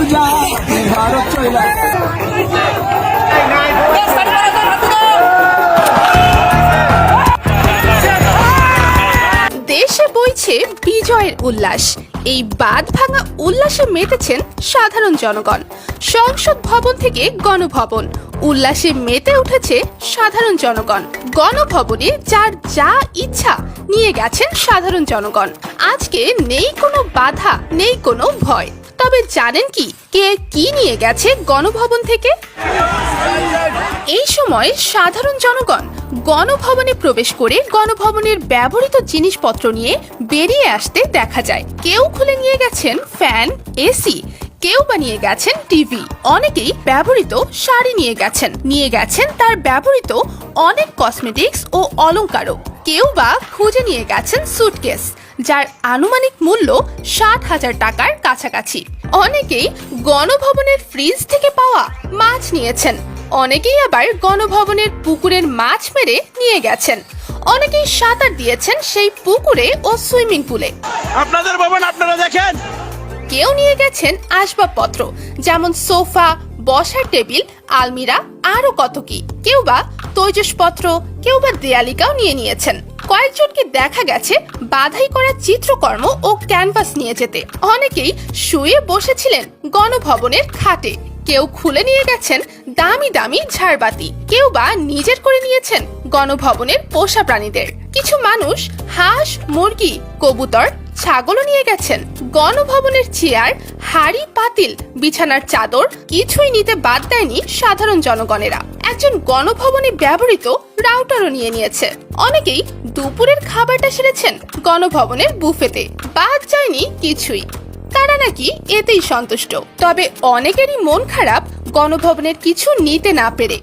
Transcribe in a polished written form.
বুঝা ভারত চইলা। দেশে বইছে বিজয়ের উল্লাস। এই বাঁধ ভাঙা উল্লাসে মেতেছেন সাধারণ জনগণ। সংসদ ভবন থেকে গণভবন, উল্লাসে মেতে উঠেছে সাধারণ জনগণ। গণভবনে যার যা ইচ্ছা নিয়ে গেছেন সাধারণ জনগণ। আজকে নেই কোনো বাধা, নেই কোনো ভয়। তবে জানেন কি কে কি নিয়ে গেছে গণভবন থেকে? এই সময় সাধারণ জনগণ গণভবনে প্রবেশ করে গণভবনের ব্যবহৃত জিনিসপত্র নিয়ে বেরিয়ে আসতে দেখা যায়। কেউ খুলে নিয়ে গেছেন ফ্যান, এসি, কেউ বা নিয়ে গেছেন টিভি। অনেকেই ব্যবহৃত শাড়ি নিয়ে গেছেন তার ব্যবহৃত অনেক কসমেটিক্স ও অলংকারও। কেউ বা খুঁজে নিয়ে গেছেন সুটকেস, যার আনুমানিক মূল্য 60,000 টাকার কাছাকাছি। অনেকেই গণভবনের ফ্রিজ থেকে পাওয়া মাছ নিয়েছেন। অনেকেই আবার গণভবনের পুকুরের মাছ মেরে নিয়ে গেছেন। অনেকেই সাঁতার দিয়েছেন সেই পুকুরে ও সুইমিং পুলে। আপনাদের ভবন আপনারা দেখেন। কেউ নিয়ে গেছেন আসবাবপত্র, যেমন সোফা, বসার টেবিল, আলমিরা, আরো কত কি। কেউ বা তৈজসপত্র, কেউ বা দেয়ালিকাও নিয়েছেন। কয়েকজনকে দেখা গেছে বাধাই করা চিত্রকর্ম ও ক্যানভাস নিয়ে যেতে। অনেকেই শুয়ে বসেছিলেন গণভবনের খাটে। কেউ খুলে নিয়ে গেছেন দামি দামি ঝাড়বাতি। কেউ বা নিজের করে নিয়েছেন গণভবনের পোষা প্রাণীদের। কিছু মানুষ হাঁস, মুরগি, কবুতর, ছাগলও নিয়ে গেছেন। গণভবনের চেয়ার, হাড়ি, পাতিল, বিছানার চাদর কিছুই নিতে বাদ দেয়নি সাধারণ জনগণেরা। একজন গণভবনে ব্যবহৃত রাউটারও নিয়েছে। অনেকেই দুপুরের খাবারটা সেরেছেন গণভবনের বুফেতে। বাদ যায়নি কিছুই। তারা নাকি এতেই সন্তুষ্ট। তবে অনেকেরই মন খারাপ গণভবনের কিছু নিতে না পেরে।